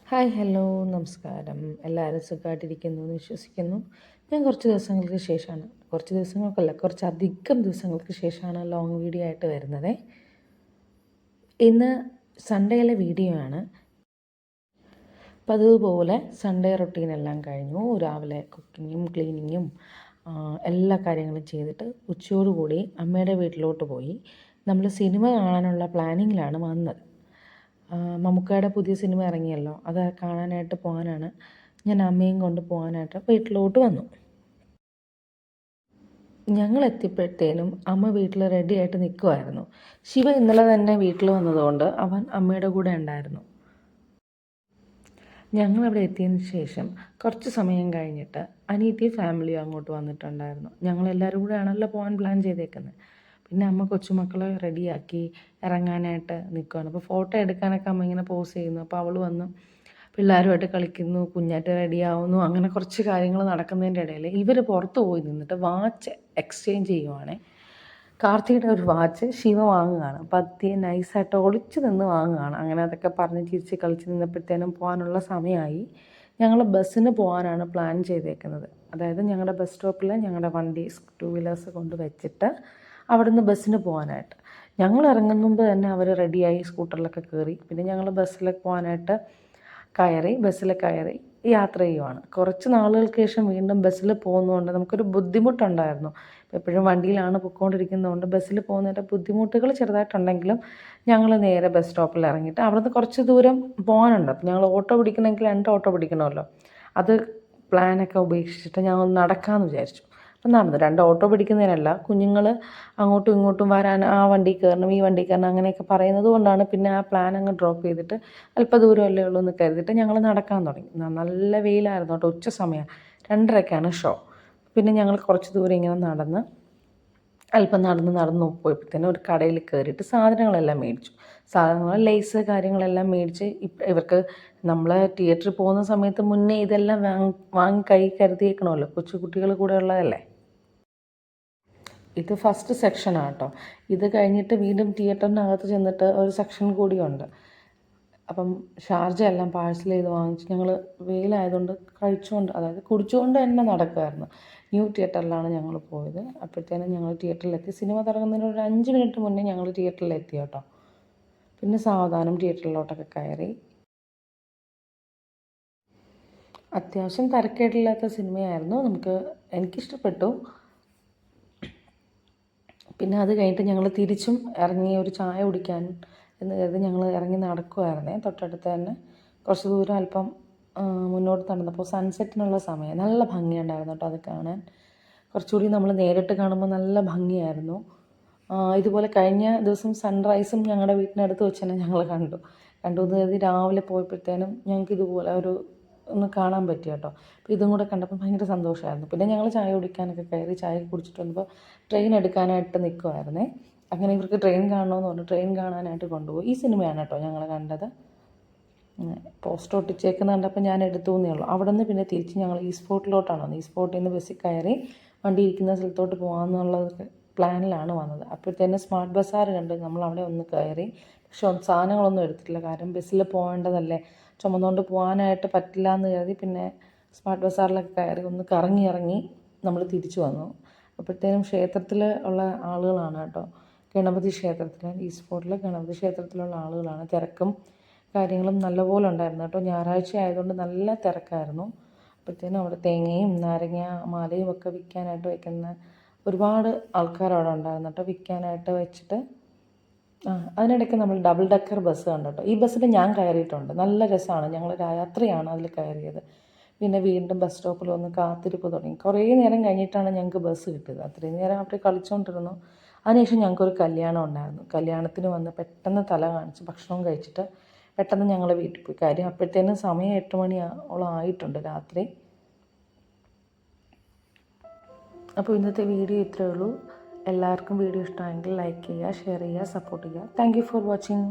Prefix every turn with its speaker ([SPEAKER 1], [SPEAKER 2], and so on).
[SPEAKER 1] Hi hello നമസ്കാരം. എല്ലാവരും സുഖമായിട്ടിരിക്കുന്നു എന്ന് വിശ്വസിക്കുന്നു. ഞാൻ കുറച്ച് ദിവസങ്ങൾക്കല്ല കുറച്ചധികം ദിവസങ്ങൾക്ക് ശേഷമാണ് ലോങ് വീഡിയോ ആയിട്ട് വരുന്നത്. ഇന്ന് സൺഡേയിലെ വീഡിയോ ആണ്. പതിവുപോലെ സൺഡേ റൊട്ടീനെല്ലാം കഴിഞ്ഞു. രാവിലെ കുക്കിങ്ങും ക്ലീനിങ്ങും എല്ലാ കാര്യങ്ങളും ചെയ്തിട്ട് ഉച്ചയോടുകൂടി അമ്മയുടെ വീട്ടിലോട്ട് പോയി. നമ്മൾ സിനിമ കാണാനുള്ള പ്ലാനിങ്ങിലാണ് വന്നത്. മമ്മൂക്കയുടെ പുതിയ സിനിമ ഇറങ്ങിയല്ലോ, അത് കാണാനായിട്ട് പോകാനാണ് ഞാൻ അമ്മയും കൊണ്ട് പോകാനായിട്ട് വീട്ടിലോട്ട് വന്നു. ഞങ്ങൾ എത്തിയപ്പോഴത്തേനും അമ്മ വീട്ടിൽ റെഡി ആയിട്ട് നിൽക്കുമായിരുന്നു. ശിവ ഇന്നലെ തന്നെ വീട്ടിൽ വന്നതുകൊണ്ട് അവൻ അമ്മയുടെ കൂടെ ഉണ്ടായിരുന്നു. ഞങ്ങളവിടെ എത്തിയതിന് ശേഷം കുറച്ച് സമയം കഴിഞ്ഞിട്ട് അനിയത്തി ഫാമിലിയും അങ്ങോട്ട് വന്നിട്ടുണ്ടായിരുന്നു. ഞങ്ങളെല്ലാവരും കൂടെ ആണല്ലോ പോകാൻ പ്ലാൻ ചെയ്തേക്കുന്നത്. പിന്നെ അമ്മ കൊച്ചുമക്കളെ റെഡിയാക്കി ഇറങ്ങാനായിട്ട് നിൽക്കുകയാണ്. അപ്പോൾ ഫോട്ടോ എടുക്കാനൊക്കെ അമ്മ ഇങ്ങനെ പോസ് ചെയ്യുന്നു. അപ്പോൾ അവൾ വന്ന് പിള്ളേരുമായിട്ട് കളിക്കുന്നു, കുഞ്ഞാറ്റ് റെഡിയാവുന്നു. അങ്ങനെ കുറച്ച് കാര്യങ്ങൾ നടക്കുന്നതിൻ്റെ ഇടയിൽ ഇവർ പുറത്ത് പോയി നിന്നിട്ട് വാച്ച് എക്സ്ചേഞ്ച് ചെയ്യുവാണ്. കാർത്തിയുടെ ഒരു വാച്ച് ശിവ വാങ്ങുകയാണ്. പതിയെ നൈസായിട്ട് ഒളിച്ച് നിന്ന് വാങ്ങുകയാണ്. അങ്ങനെ അതൊക്കെ പറഞ്ഞ് ചിരിച്ച് കളിച്ച് നിന്നപ്പോഴത്തേനും പോകാനുള്ള സമയമായി. ഞങ്ങൾ ബസ്സിന് പോകാനാണ് പ്ലാൻ ചെയ്തേക്കുന്നത്. അതായത് ഞങ്ങളുടെ ബസ് സ്റ്റോപ്പിൽ ഞങ്ങളുടെ വണ്ടി 2 വീലേഴ്സ് കൊണ്ട് വെച്ചിട്ട് അവിടുന്ന് ബസ്സിന് പോകാനായിട്ട്. ഞങ്ങൾ ഇറങ്ങുന്ന മുമ്പ് തന്നെ അവർ റെഡിയായി സ്കൂട്ടറിലൊക്കെ കയറി. പിന്നെ ഞങ്ങൾ ബസ്സിലൊക്കെ പോകാനായിട്ട് ബസ്സിൽ കയറി യാത്ര ചെയ്യുവാണ്. കുറച്ച് നാളുകൾക്ക് ശേഷം വീണ്ടും ബസ്സിൽ പോകുന്നതുകൊണ്ട് നമുക്കൊരു ബുദ്ധിമുട്ടുണ്ടായിരുന്നു. എപ്പോഴും വണ്ടിയിലാണ് പൊയ്ക്കൊണ്ടിരിക്കുന്നതുകൊണ്ട് ബസ്സിൽ പോകുന്നതിൻ്റെ ബുദ്ധിമുട്ടുകൾ ചെറുതായിട്ടുണ്ടെങ്കിലും ഞങ്ങൾ നേരെ ബസ് സ്റ്റോപ്പിൽ ഇറങ്ങിയിട്ട് അവിടുന്ന് കുറച്ച് ദൂരം പോകാനുണ്ട്. അപ്പോൾ ഞങ്ങൾ ഓട്ടോ പിടിക്കണമെങ്കിൽ 2 ഓട്ടോ പിടിക്കണമല്ലോ. അത് പ്ലാനൊക്കെ ഉപേക്ഷിച്ചിട്ട് ഞങ്ങൾ നടക്കാമെന്ന് വിചാരിച്ചു. അപ്പം നടന്നു. 2 ഓട്ടോ പിടിക്കുന്നതിനല്ല, കുഞ്ഞുങ്ങൾ അങ്ങോട്ടും ഇങ്ങോട്ടും വരാൻ ആ വണ്ടി കയറണം ഈ വണ്ടി കയറണം അങ്ങനെയൊക്കെ പറയുന്നത് കൊണ്ടാണ് പിന്നെ ആ പ്ലാൻ അങ്ങ് ഡ്രോപ്പ് ചെയ്തിട്ട് അല്പദൂരമല്ലേ ഉള്ളൂ എന്ന് കരുതിയിട്ട് ഞങ്ങൾ നടക്കാൻ തുടങ്ങി. നല്ല വെയിലായിരുന്നു കേട്ടോ. ഉച്ച സമയം 2:30ക്കാണ് ഷോ. പിന്നെ ഞങ്ങൾ കുറച്ച് ദൂരം ഇങ്ങനെ അല്പം നടന്ന് പോയപ്പോഴത്തേനും ഒരു കടയിൽ കയറിയിട്ട് സാധനങ്ങളെല്ലാം മേടിച്ചു. ലേസ് കാര്യങ്ങളെല്ലാം മേടിച്ച് ഇവർക്ക് നമ്മൾ തിയേറ്ററിൽ പോകുന്ന സമയത്ത് മുന്നേ ഇതെല്ലാം വാങ്ങി കൈ കരുതിയേക്കണമല്ലോ, കൊച്ചു കുട്ടികൾ കൂടെ ഉള്ളതല്ലേ. ഇത് ഫസ്റ്റ് സെക്ഷനാണ് കേട്ടോ. ഇത് കഴിഞ്ഞിട്ട് വീണ്ടും തിയേറ്ററിനകത്ത് ചെന്നിട്ട് ഒരു സെക്ഷൻ കൂടിയുണ്ട്. അപ്പം ഷാർജ എല്ലാം പാഴ്സൽ ചെയ്ത് വാങ്ങിച്ച് ഞങ്ങൾ വെയിലായതുകൊണ്ട് കുടിച്ചുകൊണ്ട് തന്നെ നടക്കുമായിരുന്നു. ന്യൂ തിയേറ്ററിലാണ് ഞങ്ങൾ പോയത്. അപ്പോഴത്തേനും ഞങ്ങൾ തിയേറ്ററിലെത്തി. സിനിമ തുടങ്ങുന്നതിന് ഒരു 5 മിനിറ്റ് മുന്നേ ഞങ്ങൾ തിയേറ്ററിലെത്തി കേട്ടോ. പിന്നെ സാവധാനം തിയേറ്ററിലോട്ടൊക്കെ കയറി. അത്യാവശ്യം തരക്കേടില്ലാത്ത സിനിമയായിരുന്നു. എനിക്കിഷ്ടപ്പെട്ടു. പിന്നെ അത് കഴിഞ്ഞിട്ട് ഞങ്ങൾ തിരിച്ചും ഇറങ്ങി ഒരു ചായ കുടിക്കാൻ എന്ന് കരുതി ഞങ്ങൾ ഇറങ്ങി നടക്കുമായിരുന്നേ. തൊട്ടടുത്ത് തന്നെ കുറച്ച് ദൂരം അല്പം മുന്നോട്ട് നടന്നപ്പോൾ സൺസെറ്റിനുള്ള സമയം നല്ല ഭംഗിയുണ്ടായിരുന്നു കേട്ടോ അത് കാണാൻ. കുറച്ചുകൂടി നമ്മൾ നേരിട്ട് കാണുമ്പോൾ നല്ല ഭംഗിയായിരുന്നു. ഇതുപോലെ കഴിഞ്ഞ ദിവസം സൺറൈസും ഞങ്ങളുടെ വീട്ടിനടുത്ത് വെച്ച് തന്നെ ഞങ്ങൾ കണ്ടു എന്ന് കരുതി രാവിലെ പോയപ്പോഴത്തേനും ഞങ്ങൾക്ക് ഇതുപോലെ ഒന്ന് കാണാൻ പറ്റി കേട്ടോ. അപ്പോൾ ഇതും കൂടെ കണ്ടപ്പോൾ ഭയങ്കര സന്തോഷമായിരുന്നു. പിന്നെ ഞങ്ങൾ ചായ കുടിക്കാനൊക്കെ കയറി. ചായ കുടിച്ചിട്ട് വന്നപ്പോൾ ട്രെയിൻ എടുക്കാനായിട്ട് നിൽക്കുമായിരുന്നേ. അങ്ങനെ ഇവർക്ക് ട്രെയിൻ കാണണമെന്ന് പറഞ്ഞു ട്രെയിൻ കാണാനായിട്ട് കൊണ്ടുപോയി. ഈ സിനിമയാണ് കേട്ടോ ഞങ്ങൾ കണ്ടത്. പോസ്റ്റർ ഒട്ടിച്ചേക്കുന്ന കണ്ടപ്പോൾ ഞാൻ എടുത്തു എന്നേ ഉള്ളൂ. അവിടെ നിന്ന് പിന്നെ തിരിച്ച് ഞങ്ങൾ ഈ സ്പോട്ടിലോട്ടാണ് വന്നത്. ഈ സ്പോട്ടിൽ നിന്ന് ബസ്സിൽ കയറി വണ്ടി ഇരിക്കുന്ന സ്ഥലത്തോട്ട് പോകാമെന്നുള്ള പ്ലാനിലാണ് വന്നത്. അപ്പോഴത്തേനും സ്മാർട്ട് ബസാർ കണ്ട് നമ്മൾ അവിടെ ഒന്ന് കയറി. പക്ഷെ സാധനങ്ങളൊന്നും എടുത്തിട്ടില്ല, കാരണം ബസ്സിൽ പോകേണ്ടതല്ലേ, ചുമന്നുകൊണ്ട് പോകാനായിട്ട് പറ്റില്ല എന്ന് കരുതി പിന്നെ സ്മാർട്ട് ബസാറിലൊക്കെ കയറി ഒന്ന് ഇറങ്ങി നമ്മൾ തിരിച്ചു വന്നു. അപ്പോഴത്തേനും ക്ഷേത്രത്തിൽ ഉള്ള ആളുകളാണ് കേട്ടോ. ഗണപതി ക്ഷേത്രത്തിൽ, ഈ സ്പോട്ടിൽ ഗണപതി ക്ഷേത്രത്തിലുള്ള ആളുകളാണ്. തിരക്കും കാര്യങ്ങളും നല്ലപോലെ ഉണ്ടായിരുന്നു കേട്ടോ. ഞായറാഴ്ച ആയതുകൊണ്ട് നല്ല തിരക്കായിരുന്നു. അപ്പോഴത്തേനും അവിടെ തേങ്ങയും നാരങ്ങ മാലയും ഒക്കെ വിൽക്കാനായിട്ട് വയ്ക്കുന്ന ഒരുപാട് ആൾക്കാർ അവിടെ ഉണ്ടായിരുന്നു കേട്ടോ, വിൽക്കാനായിട്ട് വെച്ചിട്ട്. അതിനിടയ്ക്ക് നമ്മൾ ഡബിൾ ഡെക്കർ ബസ് കണ്ടു കേട്ടോ. ഈ ബസ്സിൽ ഞാൻ കയറിയിട്ടുണ്ട്. നല്ല രസമാണ്. ഞങ്ങൾ രാത്രിയാണ് അതിൽ കയറിയത്. പിന്നെ വീണ്ടും ബസ് സ്റ്റോപ്പിൽ വന്ന് കാത്തിരിപ്പ് തുടങ്ങി. കുറേ നേരം കഴിഞ്ഞിട്ടാണ് ഞങ്ങൾക്ക് ബസ് കിട്ടിയത്. അത്രയും നേരം അവിടെ കളിച്ചുകൊണ്ടിരുന്നു. അതിനുശേഷം ഞങ്ങൾക്കൊരു കല്യാണം ഉണ്ടായിരുന്നു. കല്യാണത്തിന് വന്ന് പെട്ടെന്ന് തല കാണിച്ച് ഭക്ഷണവും കഴിച്ചിട്ട് പെട്ടെന്ന് ഞങ്ങൾ വീട്ടിൽ പോയി. കാര്യം അപ്പോഴത്തേനും സമയം 8 മണിയോളം ആയിട്ടുണ്ട് രാത്രി. അപ്പോൾ ഇന്നത്തെ വീഡിയോ ഇത്രയേ ഉള്ളൂ. എല്ലാവർക്കും വീഡിയോ ഇഷ്ടമായെങ്കിൽ ലൈക്ക് ചെയ്യുക, ഷെയർ ചെയ്യുക, സപ്പോർട്ട് ചെയ്യുക. Thank you for watching.